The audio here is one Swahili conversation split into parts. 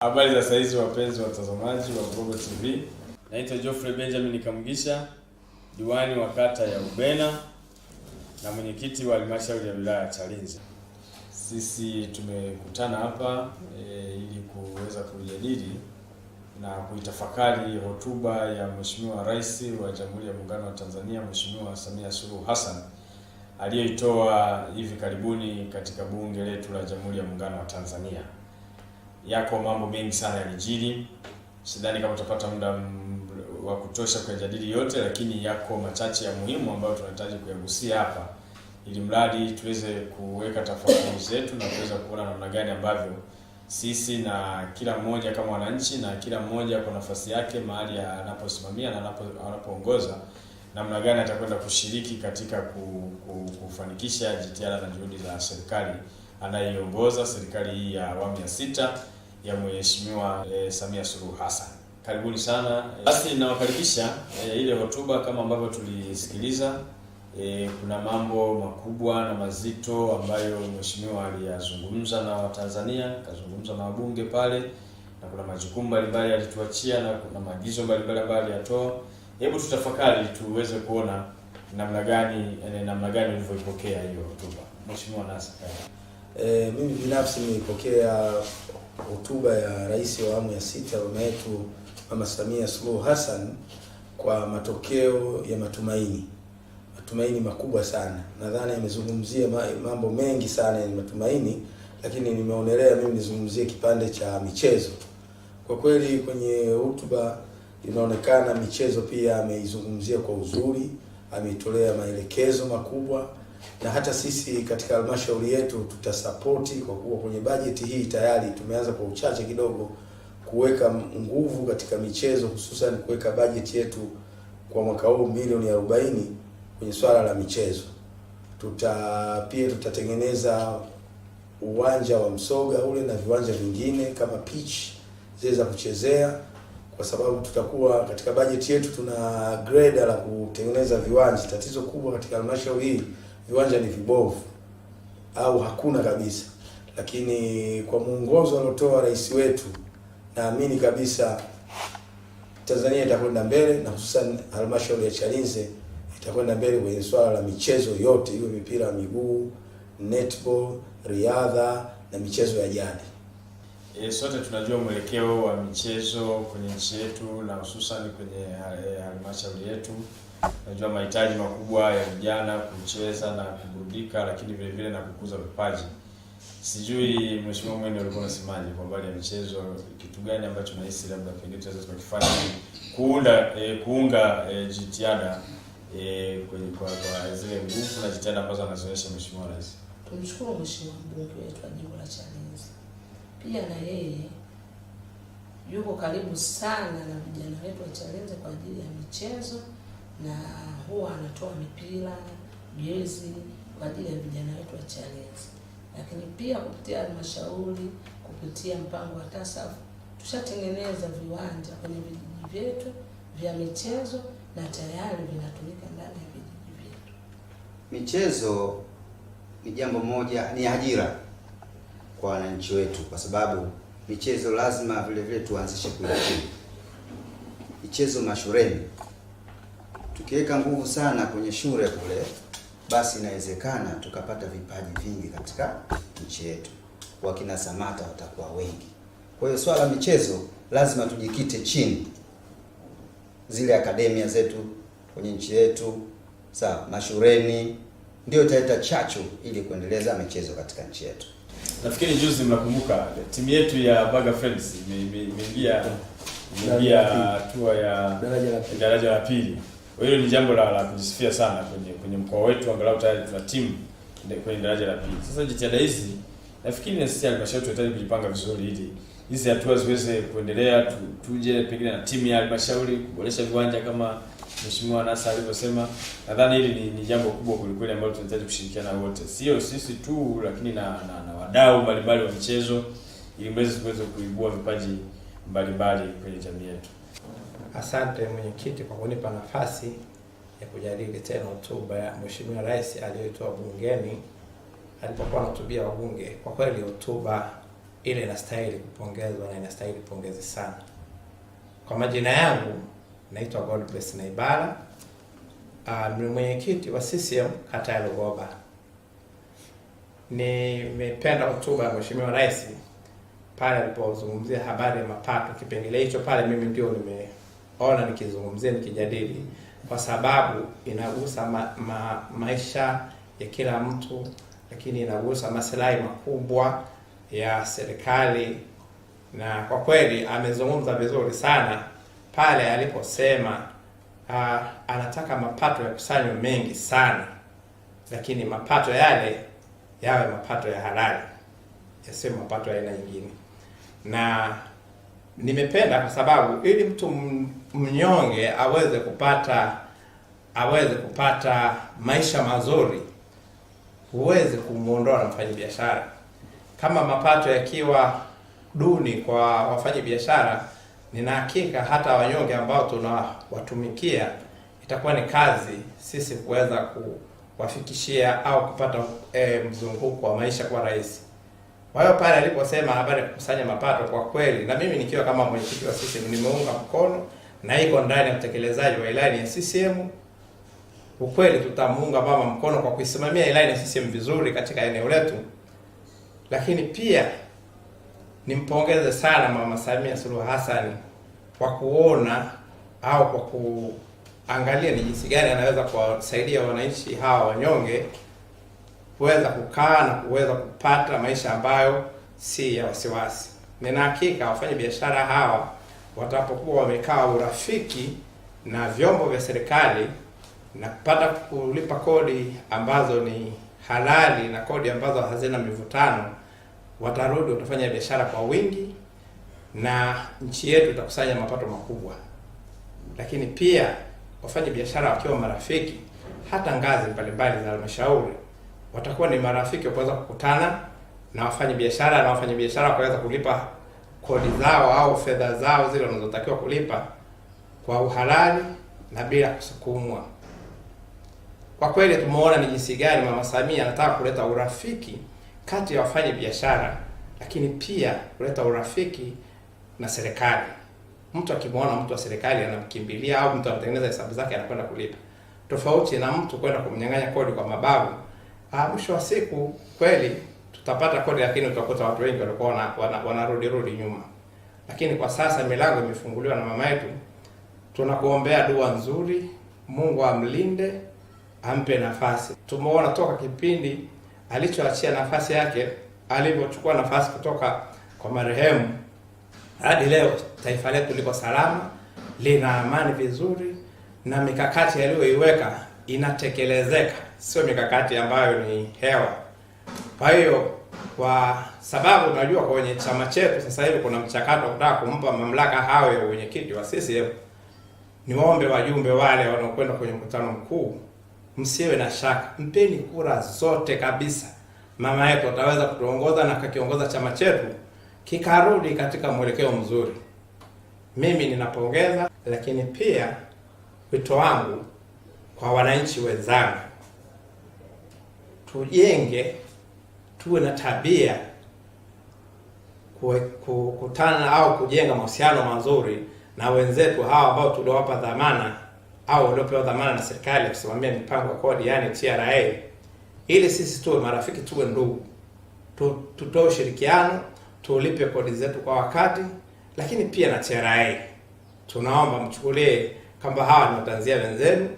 Habari za saizi wapenzi watazamaji wa Global TV. Naitwa Geoffrey Benjamin Kamugisha, diwani wa kata ya Ubena na mwenyekiti wa halmashauri ya wilaya ya Chalinze. Sisi tumekutana hapa ili kuweza kujadili na kuitafakari hotuba ya Mheshimiwa Rais wa Jamhuri ya Muungano wa Tanzania, Mheshimiwa Samia Suluhu Hassan aliyoitoa hivi karibuni katika bunge letu la Jamhuri ya Muungano wa Tanzania. Yako mambo mengi sana yalijiri. Sidhani kama tutapata muda wa kutosha kuyajadili yote, lakini yako machache ya muhimu ambayo tunahitaji kuyagusia hapa ili mradi tuweze kuweka tafakuri zetu na kuweza kuona namna gani ambavyo sisi na kila mmoja kama wananchi na kila mmoja kwa nafasi yake mahali anaposimamia na anapoongoza, namna gani atakwenda kushiriki katika kufanikisha jitihada na juhudi za serikali anayeongoza, serikali hii ya awamu ya 6 ya Mheshimiwa Samia Suluhu Hassan. Karibuni sana. Basi ninawakaribisha ile hotuba kama ambavyo tulisikiliza. Kuna mambo makubwa na mazito ambayo mheshimiwa aliyazungumza na Watanzania, kazungumza na wabunge pale, na kuna majukumu mbalimbali alituachia na kuna maagizo mbalimbali ambayo aliyatoa. Hebu tutafakari tuweze kuona namna gani ulivyoipokea hiyo hotuba. Mheshimiwa Nasa. Mimi binafsi nilipokea hotuba ya Rais wa awamu ya 6 mama yetu Mama Samia Suluhu Hassan kwa matokeo ya matumaini makubwa sana. Nadhani amezungumzia mambo mengi sana ya matumaini, lakini nimeonelea mimi nizungumzie kipande cha michezo. Kwa kweli kwenye hotuba inaonekana michezo pia ameizungumzia kwa uzuri, ameitolea maelekezo makubwa, na hata sisi katika halmashauri yetu tutasapoti kwa kuwa kwenye bajeti hii tayari tumeanza kwa uchache kidogo kuweka nguvu katika michezo, hususan kuweka bajeti yetu kwa mwaka huu milioni 40 kwenye swala la michezo. Pia tutatengeneza uwanja wa Msoga ule na viwanja vingine kama pitch zile za kuchezea, kwa sababu tutakuwa katika bajeti yetu tuna grader la kutengeneza viwanja. Tatizo kubwa katika halmashauri hii, viwanja ni vibovu au hakuna kabisa, lakini kwa muongozo aliotoa rais wetu naamini kabisa Tanzania itakwenda mbele, na hususan halmashauri ya Chalinze itakwenda mbele kwenye swala la michezo yote, hiyo mipira ya miguu, netball, riadha na michezo ya jadi. Sote tunajua mwelekeo wa michezo kwenye nchi yetu na hususan kwenye halmashauri yetu. Tunajua mahitaji makubwa ya vijana kucheza na kuburudika, lakini vile vile na kukuza vipaji. Sijui Mheshimiwa Mwene ulikuwa unasemaje kwa habari ya michezo, kitu gani ambacho unahisi labda pengine tunaweza tukifanya kuunga jitihada kwa zile nguvu na jitihada ambazo anazoonyesha Mheshimiwa Rais? Tumshukuru Mheshimiwa mbunge wetu wa jimbo la Chalinze. Pia na yeye yuko karibu sana na vijana wetu wa Chalinze kwa ajili ya michezo, na huwa anatoa mipira, jezi kwa ajili ya vijana wetu wa Chalinze. Lakini pia kupitia halmashauri, kupitia mpango wa TASAF, tushatengeneza viwanja kwenye vijiji vyetu vya michezo na tayari vinatumika ndani ya vijiji vyetu. Michezo ni jambo moja, ni ajira kwa wananchi wetu, kwa sababu michezo lazima vile vile tuanzishe kuishi. Michezo mashuleni, tukiweka nguvu sana kwenye shule kule, basi inawezekana tukapata vipaji vingi katika nchi yetu. Wakina Samata watakuwa wengi. Kwa hiyo swala michezo lazima tujikite chini, zile akademia zetu kwenye nchi yetu, sawa, mashuleni, ndio italeta chachu ili kuendeleza michezo katika nchi yetu. Nafikiri juzi mnakumbuka timu yetu ya Baga Friends imeingia hatua ya daraja la pili. Kwa hiyo ni jambo la kujisifia sana kwenye mkoa wetu, angalau tayari tuna timu kwenye daraja la pili. Sasa jitihada hizi nafikiri na sisi halmashauri tunahitaji kujipanga vizuri ili hizi hatua ziweze kuendelea, tuje pengine na timu ya halmashauri kuboresha viwanja kama Mheshimiwa Nasa alivyosema. Nadhani hili ni jambo kubwa kulikweli ambalo tunahitaji kushirikiana wote, sio sisi tu, lakini na wadau mbalimbali wa michezo, ili tuweze kuibua vipaji mbalimbali kwenye jamii yetu. Asante mwenyekiti kwa kunipa nafasi ya kujadili tena hotuba ya Mheshimiwa Rais aliyoitoa bungeni alipokuwa anahutubia wabunge. Kwa kweli hotuba ile inastahili kupongezwa na inastahili pongezi sana. Kwa majina yangu naitwa Godbless Naibala, ni mwenyekiti wa CCM kata ya Lugoba. Nimependa hotuba ya Mheshimiwa Rais pale alipozungumzia habari ya mapato. Kipengele hicho pale mimi ndio nimeona nikizungumzia, nikijadili, kwa sababu inagusa maisha ya kila mtu, lakini inagusa maslahi makubwa ya serikali. Na kwa kweli amezungumza vizuri sana pale aliposema anataka mapato yakusanywe mengi sana, lakini mapato yale yawe mapato ya halali, yasiwe mapato ya aina nyingine. Na nimependa kwa sababu ili mtu mnyonge aweze kupata maisha mazuri, huwezi kumuondoa na mfanyabiashara. Kama mapato yakiwa duni kwa wafanyabiashara, nina hakika hata wanyonge ambao tunawatumikia itakuwa ni kazi sisi kuweza kuwafikishia au kupata mzunguko wa maisha kwa rahisi. Kwa hiyo pale aliposema habari ya kukusanya mapato, kwa kweli na mimi nikiwa kama mwenyekiti wa CCM nimeunga mkono, na iko ndani ya utekelezaji wa ilani ya CCM. Ukweli tutamuunga mama mkono kwa kuisimamia ilani ya CCM vizuri katika eneo letu. Lakini pia nimpongeze sana Mama Samia Suluhu Hassan kwa kuona au kwa kuangalia ni jinsi gani anaweza kuwasaidia wananchi hawa wanyonge kuweza kukaa na kuweza kupata maisha ambayo si ya wasiwasi. Nina hakika wafanya biashara hawa watapokuwa wamekaa urafiki na vyombo vya serikali na kupata kulipa kodi ambazo ni halali na kodi ambazo hazina mivutano, watarudi watafanya biashara kwa wingi na nchi yetu itakusanya mapato makubwa. Lakini pia wafanya biashara wakiwa marafiki, hata ngazi mbalimbali za halmashauri watakuwa ni marafiki, kuweza kukutana na wafanya biashara na wafanya biashara wakaweza kulipa kodi zao au fedha zao zile wanazotakiwa kulipa kwa uhalali na bila kusukumwa. Kwa kweli tumeona ni jinsi gani Mama Samia anataka kuleta urafiki kati ya wafanya biashara, lakini pia kuleta urafiki na serikali. Mtu akimwona mtu wa serikali anamkimbilia, au mtu anatengeneza hesabu zake anakwenda kulipa, tofauti na mtu kwenda kumnyang'anya kodi kwa mabavu. Mwisho wa siku kweli tutapata kodi, lakini utakuta watu wengi walikuwa wanarudi nyuma. Lakini kwa sasa milango imefunguliwa na mama yetu. Tunakuombea dua nzuri, Mungu amlinde, ampe nafasi. Tumeona toka kipindi alichoachia nafasi yake, alivyochukua nafasi kutoka kwa marehemu, hadi leo taifa letu liko salama, lina amani vizuri, na mikakati aliyoiweka inatekelezeka, sio mikakati ambayo ni hewa. Kwa hiyo kwa sababu tunajua kwenye chama chetu sasa hivi kuna mchakato kutaka kumpa mamlaka hayo ya mwenyekiti wa CCM, niwaombe wajumbe wale wanaokwenda kwenye mkutano mkuu, msiwe na shaka, mpeni kura zote kabisa. Mama yetu ataweza kutuongoza na kakiongoza chama chetu kikarudi katika mwelekeo mzuri. Mimi ninapongeza, lakini pia wito wangu kwa wananchi wenzangu, tuwe na tabia kukutana au kujenga mahusiano mazuri na wenzetu hawa ambao tuliowapa dhamana au waliopewa dhamana na serikali kusimamia mipango ya kodi, yani TRA, ili sisi tuwe marafiki, tuwe ndugu, tutoe ushirikiano, tulipe kodi zetu kwa wakati. Lakini pia na TRA tunaomba mchukulie kama hawa ni watanzania wenzenu,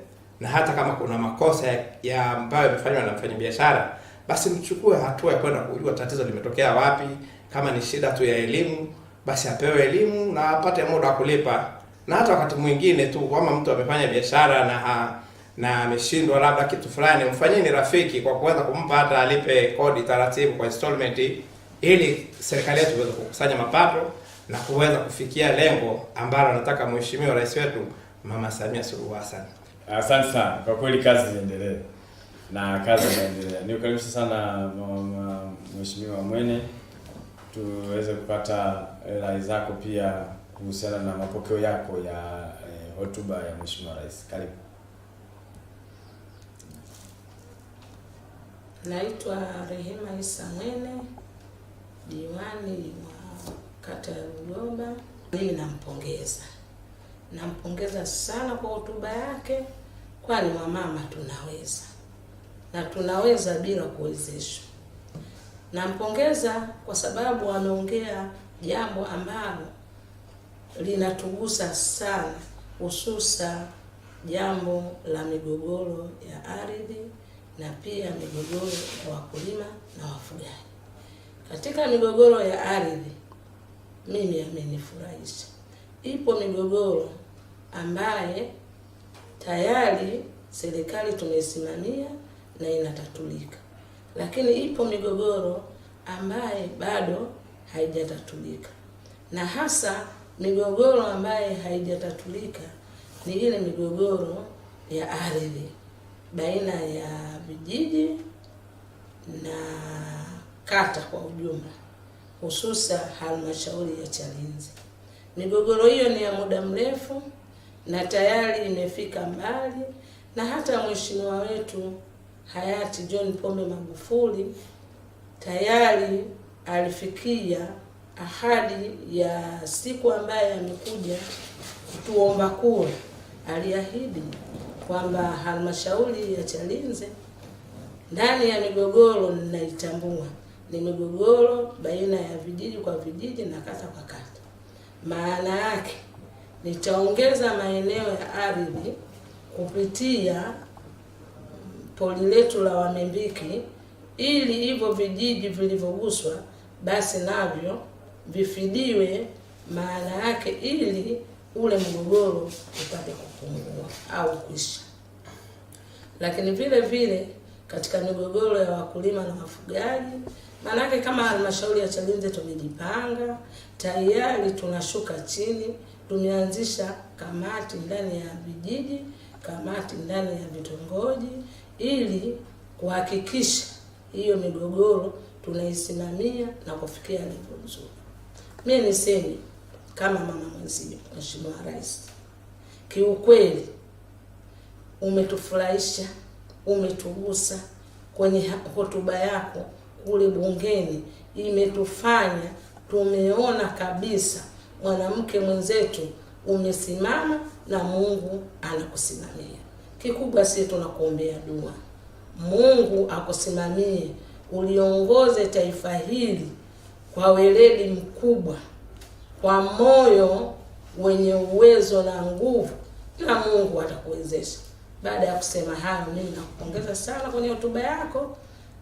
na hata kama kuna makosa ya ambayo yamefanywa na mfanyabiashara, basi mchukue hatua ya kwenda kujua tatizo limetokea wapi. Kama ni shida tu ya elimu, basi apewe elimu na apate muda wa kulipa. Na hata wakati mwingine tu kama mtu amefanya biashara na ameshindwa labda kitu fulani, mfanyeni rafiki kwa kuweza kumpa hata alipe kodi taratibu kwa installment, ili serikali yetu iweze kukusanya mapato na kuweza kufikia lengo ambalo anataka Mheshimiwa Rais wetu Mama Samia Suluhu Hassan. Asante sana. Kwa kweli kazi iendelee. Na kazi inaendelea. Nikukaribisha sana Mheshimiwa Mwene, tuweze kupata rai zako pia kuhusiana na mapokeo yako ya hotuba ya Mheshimiwa Rais. Karibu. Naitwa Rehema Isa Mwene, diwani wa kata ya Lugoba. Mimi nampongeza sana kwa hotuba yake, kwani wamama tunaweza na tunaweza bila kuwezeshwa. Nampongeza kwa sababu ameongea jambo ambalo linatugusa sana, hususa jambo la migogoro ya ardhi na pia migogoro ya wakulima na wafugaji. Katika migogoro ya ardhi, mimi amenifurahisha. Ipo migogoro ambaye tayari serikali tumesimamia na inatatulika, lakini ipo migogoro ambaye bado haijatatulika, na hasa migogoro ambaye haijatatulika ni ile migogoro ya ardhi baina ya vijiji na kata kwa ujumla, hususa halmashauri ya Chalinze. Migogoro hiyo ni ya muda mrefu na tayari imefika mbali, na hata mheshimiwa wetu hayati John Pombe Magufuli tayari alifikia ahadi ya siku ambaye amekuja kutuomba kura. Aliahidi kwamba halmashauri ya Chalinze ndani ya migogoro ninaitambua ni migogoro baina ya vijiji kwa vijiji na kata kwa kata. Maana yake nitaongeza maeneo ya ardhi kupitia poli letu la Wamembiki, ili hivyo vijiji vilivyoguswa basi navyo vifidiwe, maana yake ili ule mgogoro upate kupungua au kuisha. Lakini vile vile katika migogoro ya wakulima na wafugaji, maana yake kama halmashauri ya Chalinze tumejipanga tayari, tunashuka chini, tumeanzisha kamati ndani ya vijiji, kamati ndani ya vitongoji, ili kuhakikisha hiyo migogoro tunaisimamia na kufikia lengo nzuri. Mimi niseme kama mama mwenzio, Mheshimiwa Rais, kiukweli umetufurahisha, umetugusa kwenye hotuba yako kule bungeni, imetufanya tumeona kabisa mwanamke mwenzetu umesimama na Mungu anakusimamia. Kikubwa sisi tunakuombea dua, Mungu akusimamie, uliongoze taifa hili kwa weledi mkubwa, kwa moyo wenye uwezo na nguvu, na Mungu atakuwezesha. Baada ya kusema hayo, mimi nakupongeza sana kwenye hotuba yako,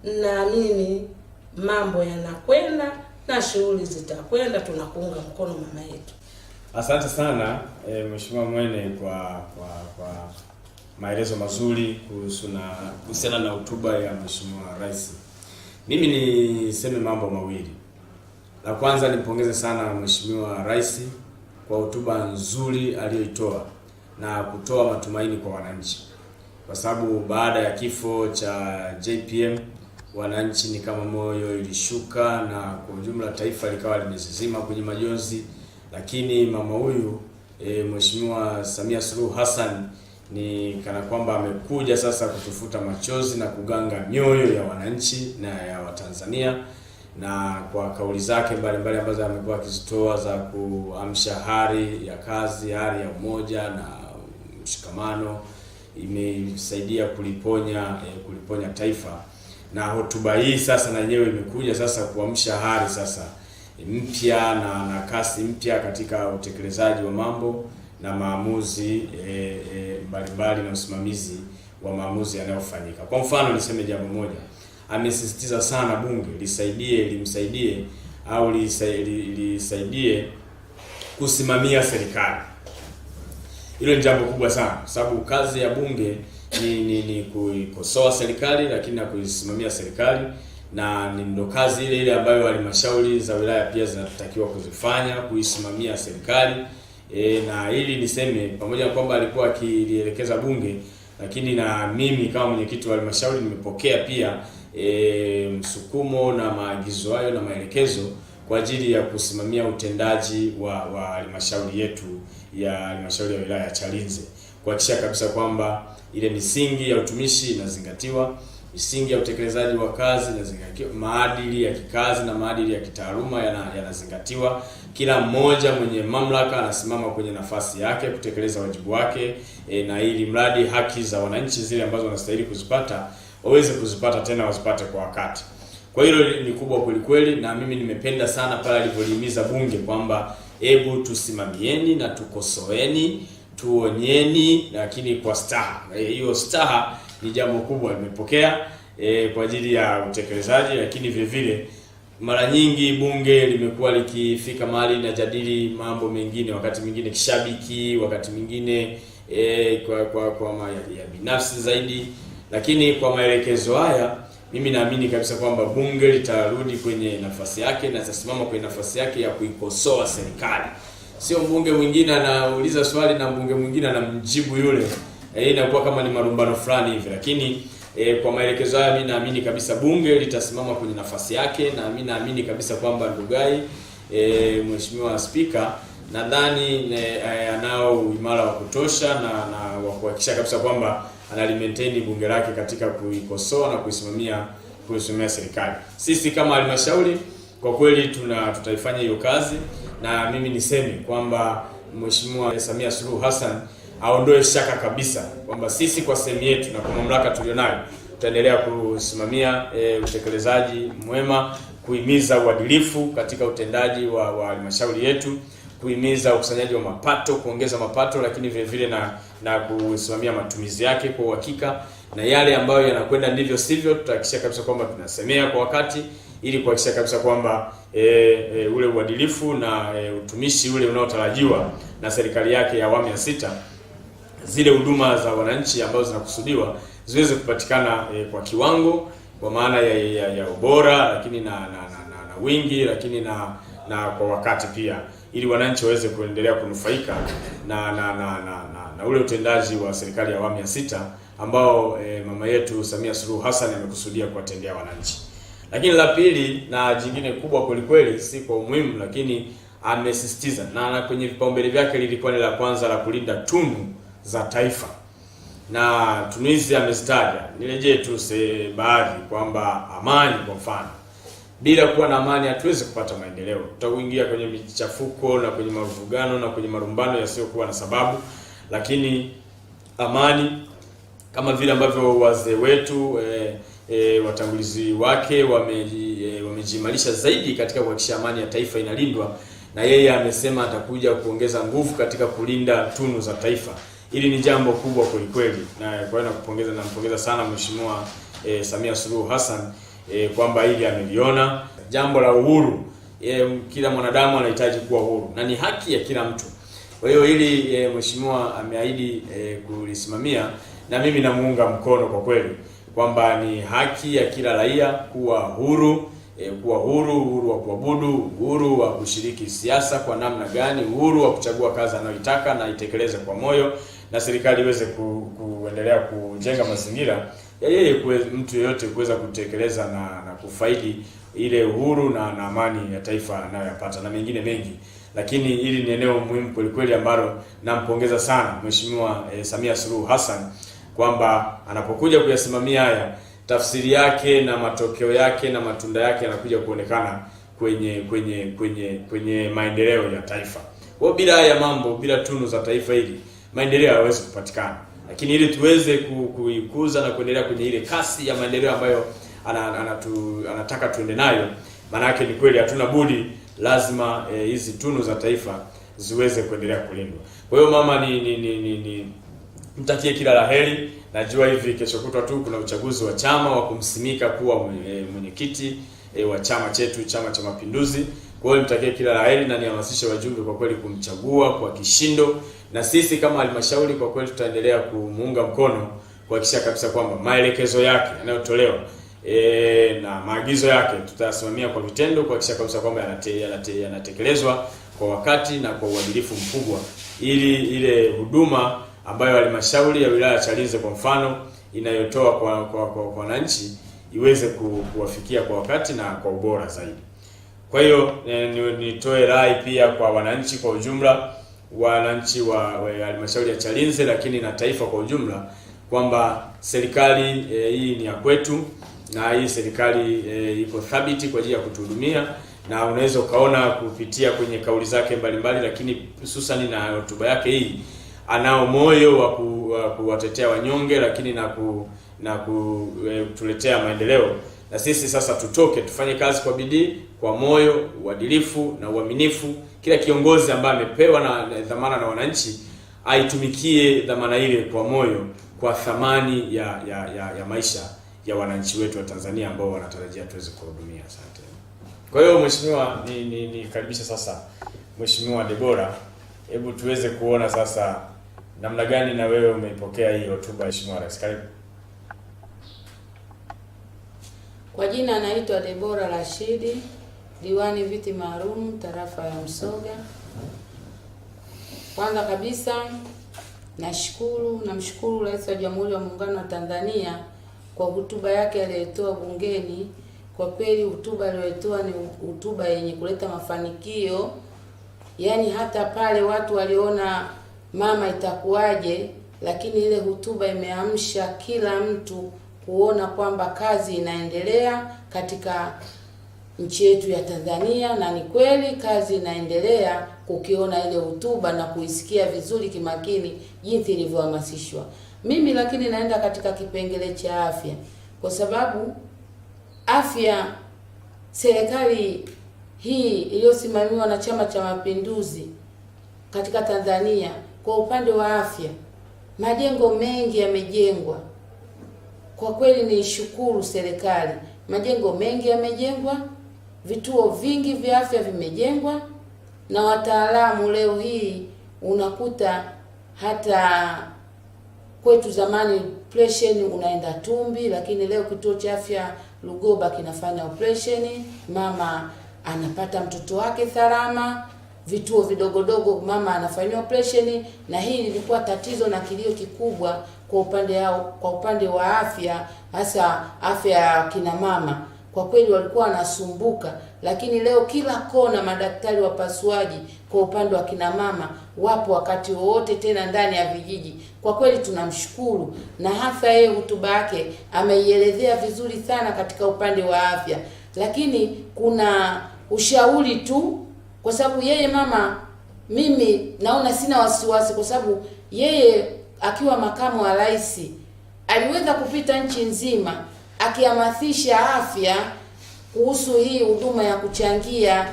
na mimi mambo yanakwenda na shughuli zitakwenda, tunakuunga mkono mama yetu. Asante sana Mheshimiwa Mwene kwa maelezo mazuri kuhusiana na hotuba ya Mheshimiwa Rais. Mimi niseme mambo mawili. La kwanza, nimpongeze sana Mheshimiwa Rais kwa hotuba nzuri aliyoitoa na kutoa matumaini kwa wananchi, kwa sababu baada ya kifo cha JPM wananchi ni kama moyo ilishuka na kwa ujumla taifa likawa limezizima kwenye majonzi. Lakini mama huyu Mheshimiwa Samia Suluhu Hassan ni kana kwamba amekuja sasa kutufuta machozi na kuganga mioyo ya wananchi na ya Watanzania, na kwa kauli zake mbalimbali ambazo amekuwa akizitoa za kuamsha hari ya kazi, hari ya umoja na mshikamano, imesaidia kuliponya taifa. Na hotuba hii sasa na yenyewe imekuja sasa kuamsha hari sasa mpya na kasi mpya katika utekelezaji wa mambo na maamuzi mbalimbali na usimamizi wa maamuzi yanayofanyika. Kwa mfano niseme jambo moja, amesisitiza sana bunge limsaidie kusimamia serikali. Hilo ni jambo kubwa sana, sababu kazi ya bunge ni kuikosoa serikali lakini na kuisimamia serikali, na ndo kazi ile ambayo halmashauri za wilaya pia zinatakiwa kuzifanya, kuisimamia serikali. Na ili niseme pamoja na kwamba alikuwa akilielekeza bunge, lakini na mimi kama mwenyekiti wa halmashauri nimepokea pia msukumo na maagizo hayo na maelekezo kwa ajili ya kusimamia utendaji wa halmashauri yetu ya halmashauri ya wilaya ya Chalinze, kuhakikisha kabisa kwamba ile misingi ya utumishi inazingatiwa, misingi ya utekelezaji wa kazi inazingatiwa, maadili ya kikazi na maadili ya kitaaluma yanazingatiwa. Kila mmoja mwenye mamlaka anasimama kwenye nafasi yake kutekeleza wajibu wake, na ili mradi haki za wananchi zile ambazo wanastahili kuzipata waweze kuzipata, tena wazipate kwa wakati. Kwa hilo ni kubwa kweli, na mimi nimependa sana pale alivyolihimiza bunge kwamba hebu tusimamieni na tukosoeni, tuonyeni, lakini kwa staha. Hiyo staha ni jambo kubwa nimepokea kwa ajili ya utekelezaji. Lakini vile vile mara nyingi bunge limekuwa likifika mahali linajadili mambo mengine, wakati mwingine kishabiki, wakati mwingine kwa ya binafsi zaidi, lakini kwa maelekezo haya mimi naamini kabisa kwamba bunge litarudi kwenye nafasi yake na litasimama kwenye nafasi yake ya kuikosoa serikali. Sio mbunge mwingine anauliza swali na mbunge mwingine anamjibu yule. Inakuwa kama ni marumbano fulani hivi, lakini kwa maelekezo haya mimi naamini kabisa bunge litasimama kwenye nafasi yake, na mimi naamini kabisa kwamba Ndugai Mheshimiwa Spika nadhani anao uimara wa kutosha na wa kuhakikisha kabisa kwamba analimaintain bunge lake katika kuikosoa na kuisimamia serikali. Sisi kama halmashauri kwa kweli tutaifanya hiyo kazi, na mimi niseme kwamba Mheshimiwa Samia Suluhu Hassan aondoe shaka kabisa kwamba sisi kwa sehemu yetu na kwa mamlaka tulionayo tutaendelea kusimamia utekelezaji mwema, kuhimiza uadilifu katika utendaji wa halmashauri yetu, kuhimiza ukusanyaji wa mapato, kuongeza mapato, lakini vile vile na kusimamia matumizi yake kwa uhakika, na yale ambayo yanakwenda ndivyo sivyo tutahakikisha kabisa kwamba tunasemea kwa wakati, ili kuhakikisha kabisa kwamba ule uadilifu na utumishi ule unaotarajiwa na serikali yake ya awamu ya 6, zile huduma za wananchi ambazo zinakusudiwa ziweze kupatikana kwa kiwango, kwa maana ya ubora, lakini na wingi, lakini na kwa wakati pia, ili wananchi waweze kuendelea kunufaika na ule utendaji wa serikali ya awamu ya 6 ambao mama yetu Samia Suluhu Hassan amekusudia kuwatendea wananchi. Lakini la pili na jingine kubwa kweli, si kwa umuhimu, lakini amesisitiza na kwenye vipaumbele vyake lilikuwa ni la kwanza la kulinda tunu za taifa, na tunu hizi amezitaja. Nirejee tu baadhi kwamba amani, kwa mfano, bila kuwa na amani hatuwezi kupata maendeleo. Tutaingia kwenye michafuko na kwenye mavurugano na kwenye marumbano yasiyokuwa na sababu. Lakini amani, kama vile ambavyo wazee wetu watangulizi wake wamejiimarisha zaidi katika kuhakikisha amani ya taifa inalindwa, na yeye amesema atakuja kuongeza nguvu katika kulinda tunu za taifa. Hili ni jambo kubwa kweli, na kwa hiyo nampongeza sana Mheshimiwa Samia Suluhu Hassan kwamba hili ameliona. Jambo la uhuru, kila mwanadamu anahitaji kuwa huru na ni haki ya kila mtu. Kwa hiyo hili Mheshimiwa ameahidi kulisimamia, na mimi namuunga mkono kwa kweli kwamba ni haki ya kila raia kuwa huru, uhuru wa kuabudu, uhuru wa kushiriki siasa kwa namna gani, uhuru wa kuchagua kazi anayoitaka na itekeleze kwa moyo, na serikali iweze kuendelea kujenga mazingira ya yeye mtu yeyote kuweza kutekeleza na kufaidi ile uhuru na amani ya taifa anayoyapata na mengine mengi. Lakini hili ni eneo muhimu kweli ambalo nampongeza sana Mheshimiwa Samia Suluhu Hassan kwamba anapokuja kuyasimamia haya, tafsiri yake na matokeo yake na matunda yake yanakuja kuonekana kwenye maendeleo ya taifa. Kwa bila haya mambo, bila tunu za taifa hili, maendeleo hayawezi kupatikana. Lakini ili tuweze kuikuza na kuendelea kwenye ile kasi ya maendeleo ambayo anataka tuende nayo, maana yake ni kweli hatuna budi, lazima hizi tunu za taifa ziweze kuendelea kulindwa. Kwa hiyo mama, ni mtakie kila laheri. Najua hivi kesho kutwa tu kuna uchaguzi wa chama wa kumsimika kuwa mwenyekiti wa chama chetu, Chama cha Mapinduzi. Kwa hiyo mtakie kila laheri na nihamasishe wajumbe kwa kweli kumchagua kwa kishindo, na sisi kama halmashauri kwa kweli tutaendelea kumuunga mkono kuhakikisha kabisa kwamba maelekezo yake yanayotolewa na maagizo yake tutasimamia kwa vitendo, kuhakikisha kabisa kwamba yanatekelezwa kwa wakati na kwa uadilifu mkubwa, ili ile huduma ambayo halmashauri ya wilaya ya Chalinze kwa mfano inayotoa kwa wananchi iweze kuwafikia kwa wakati na kwa ubora zaidi. Kwa hiyo nitoe rai pia kwa wananchi kwa ujumla, wananchi wa halmashauri ya Chalinze, lakini na taifa kwa ujumla, kwamba serikali hii ni ya kwetu, na hii serikali iko thabiti kwa ajili ya kutuhudumia, na unaweza ukaona kupitia kwenye kauli zake mbalimbali, lakini hususan na hotuba yake hii, anao moyo wa kuwatetea wanyonge, lakini na kutuletea maendeleo. Na sisi sasa tutoke tufanye kazi kwa bidii, kwa moyo, uadilifu na uaminifu. Kila kiongozi ambaye amepewa na dhamana na wananchi aitumikie dhamana ile kwa moyo, kwa thamani ya maisha ya wananchi wetu wa Tanzania ambao wanatarajia tuweze kuhudumia. Asante. Kwa hiyo mheshimiwa, ni karibisha sasa Mheshimiwa Debora, hebu tuweze kuona sasa namna gani na wewe umeipokea hii hotuba ya Mheshimiwa Rais. Karibu. Kwa jina anaitwa Debora Rashidi, diwani viti maalum tarafa ya Msoga. Kwanza kabisa namshukuru Rais wa Jamhuri ya Muungano wa Tanzania kwa hotuba yake aliyotoa bungeni. Kwa kweli hotuba aliyotoa ni hotuba yenye kuleta mafanikio. Yaani hata pale watu waliona mama itakuwaje, lakini ile hotuba imeamsha kila mtu kuona kwamba kazi inaendelea katika nchi yetu ya Tanzania, na ni kweli kazi inaendelea kukiona ile hotuba na kuisikia vizuri kimakini jinsi ilivyohamasishwa. Mimi lakini naenda katika kipengele cha afya, kwa sababu afya, serikali hii iliyosimamiwa na Chama cha Mapinduzi katika Tanzania, kwa upande wa afya majengo mengi yamejengwa. Kwa kweli ni shukuru serikali, majengo mengi yamejengwa, vituo vingi vya afya vimejengwa, na wataalamu leo hii unakuta hata kwetu zamani operation unaenda Tumbi, lakini leo kituo cha afya Lugoba kinafanya operation, mama anapata mtoto wake salama. Vituo vidogodogo mama anafanywa operation, na hili lilikuwa tatizo na kilio kikubwa kwa upande wa afya, hasa afya ya kina mama. Kwa kweli walikuwa wanasumbuka, lakini leo kila kona madaktari wapasuaji kwa upande wa kina mama wapo wakati wote, tena ndani ya vijiji. Kwa kweli tunamshukuru, na hasa yeye hotuba yake ameielezea vizuri sana katika upande wa afya. Lakini kuna ushauri tu, kwa sababu yeye mama, mimi naona sina wasiwasi, kwa sababu yeye akiwa makamu wa rais aliweza kupita nchi nzima akihamasisha afya kuhusu hii huduma ya kuchangia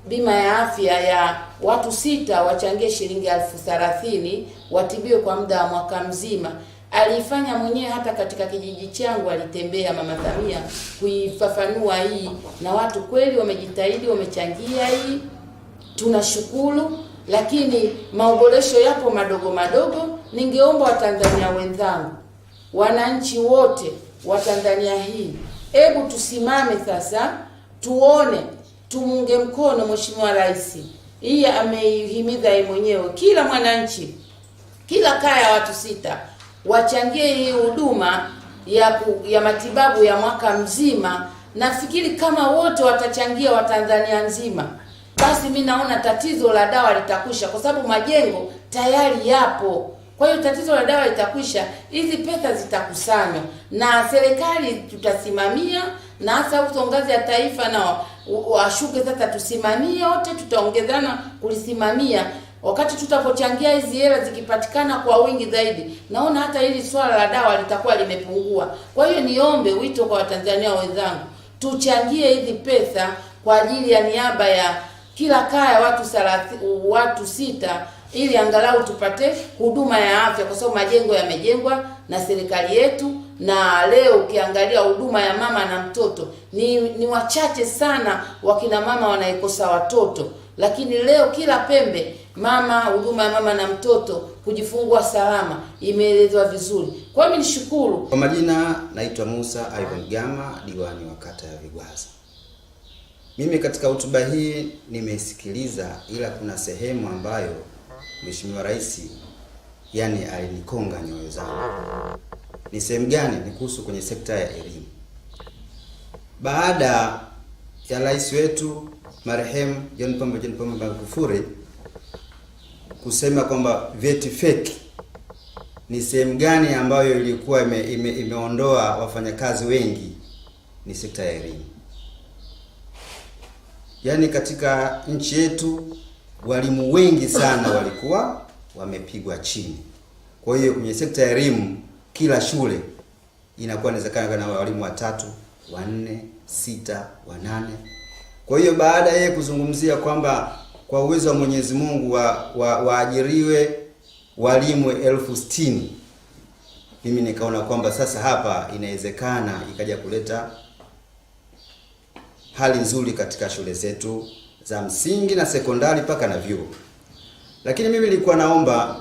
bima ya afya ya watu 6 wachangie shilingi 30,000 watibiwe kwa muda wa mwaka mzima. Alifanya mwenyewe, hata katika kijiji changu alitembea Mama Samia kuifafanua hii, na watu kweli wamejitahidi, wamechangia hii. Tunashukuru, lakini maboresho yapo madogo madogo. Ningeomba Watanzania wenzangu, wananchi wote wa Tanzania hii, hebu tusimame sasa, tuone, tumunge mkono Mheshimiwa Rais. Hii ameihimiza yeye mwenyewe, kila mwananchi, kila kaya watu 6 wachangie hii huduma ya matibabu ya mwaka mzima. Nafikiri kama wote watachangia wa Tanzania nzima, basi mimi naona tatizo la dawa litakwisha, kwa sababu majengo tayari yapo. Kwa hiyo tatizo la dawa litakwisha, hizi pesa zitakusanywa na serikali tutasimamia, na hasa ngazi ya taifa na washuke sasa, tusimamie wote, tutaongezana kulisimamia. Wakati tutapochangia hizi hela zikipatikana kwa wingi zaidi, naona hata hili swala la dawa litakuwa limepungua. Kwa hiyo niombe wito kwa Watanzania wenzangu, tuchangie hizi pesa kwa ajili ya niaba ya kila kaya watu 6, ili angalau tupate huduma ya afya, kwa sababu majengo yamejengwa na serikali yetu. Na leo ukiangalia huduma ya mama na mtoto ni wachache sana wakina mama wanaikosa watoto, lakini leo kila pembe huduma ya mama na mtoto kujifungua salama imeelezwa vizuri. Kwa hiyo nishukuru. Kwa majina naitwa Musa Ivan Gama, diwani wa kata ya Vigwaza. Mimi katika hotuba hii nimesikiliza, ila kuna sehemu ambayo Mheshimiwa Rais alinikonga nyoyo zangu. Ni sehemu gani? Ni kuhusu kwenye sekta ya elimu. Baada ya rais wetu marehemu John Pombe Magufuli kusema kwamba vyeti feki ni sehemu gani ambayo ilikuwa imeondoa wafanyakazi wengi? Ni sekta ya elimu. Yaani katika nchi yetu walimu wengi sana walikuwa wamepigwa chini. Kwa hiyo kwenye sekta ya elimu kila shule inakuwa inawezekana na walimu 3, 4, 6, 8. Kwa hiyo baada ya kuzungumzia kwamba kwa uwezo wa Mwenyezi Mungu waajiriwe walimu 60,000, mimi nikaona kwamba sasa hapa inawezekana ikaja kuleta hali nzuri katika shule zetu za msingi na sekondari mpaka na vyuo. Lakini mimi nilikuwa naomba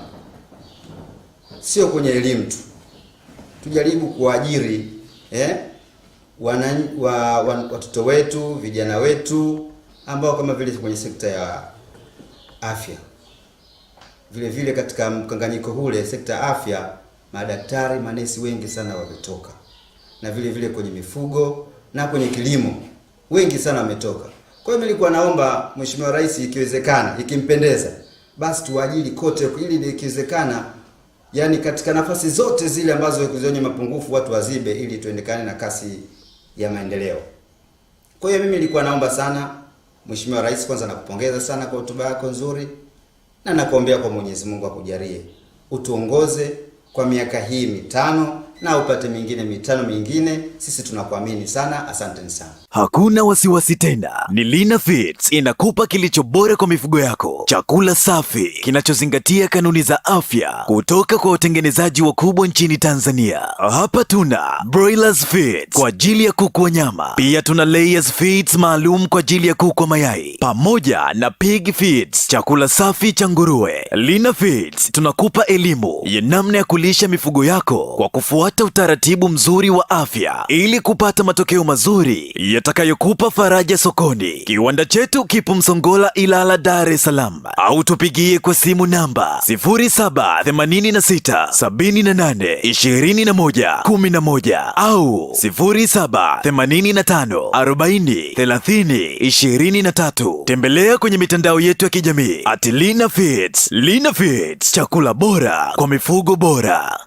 sio kwenye elimu tu, tujaribu kuajiri watoto wetu, vijana wetu ambao kama vile kwenye sekta ya afya. Vile vile katika mkanganyiko ule sekta ya afya, madaktari, manesi wengi sana wametoka. Na vile vile kwenye mifugo na kwenye kilimo wengi sana wametoka. Kwa hiyo nilikuwa naomba Mheshimiwa Rais, ikiwezekana, ikimpendeza, basi tuajiri kote ili ikiwezekana, yani katika nafasi zote zile ambazo zenye mapungufu watu wazibe, ili tuendekane na kasi ya maendeleo. Kwa hiyo mimi nilikuwa naomba sana Mheshimiwa Rais, kwanza nakupongeza sana kwa hotuba yako nzuri, na nakuombea kwa Mwenyezi Mungu akujalie utuongoze kwa miaka hii 5 na upate mingine 5 mingine. Sisi tunakuamini sana, asanteni sana. Hakuna wasiwasi tena. Ni Lina Feeds inakupa kilicho bora kwa mifugo yako, chakula safi kinachozingatia kanuni za afya kutoka kwa watengenezaji wakubwa nchini Tanzania. Hapa tuna Broilers Feeds kwa ajili ya kuku wa nyama, pia tuna Layers Feeds maalum kwa ajili ya kuku wa mayai, pamoja na Pig Feeds, chakula safi cha nguruwe. Lina Feeds tunakupa elimu ya namna ya kulisha mifugo yako kwa kufuata utaratibu mzuri wa afya ili kupata matokeo mazuri yatakayokupa faraja sokoni. Kiwanda chetu kipo Msongola, Ilala, Dar es Salaam, au tupigie kwa simu namba 0786782111 au 0785403023. Tembelea kwenye mitandao yetu ya kijamii @Lina Feeds. Lina Feeds, chakula bora kwa mifugo bora.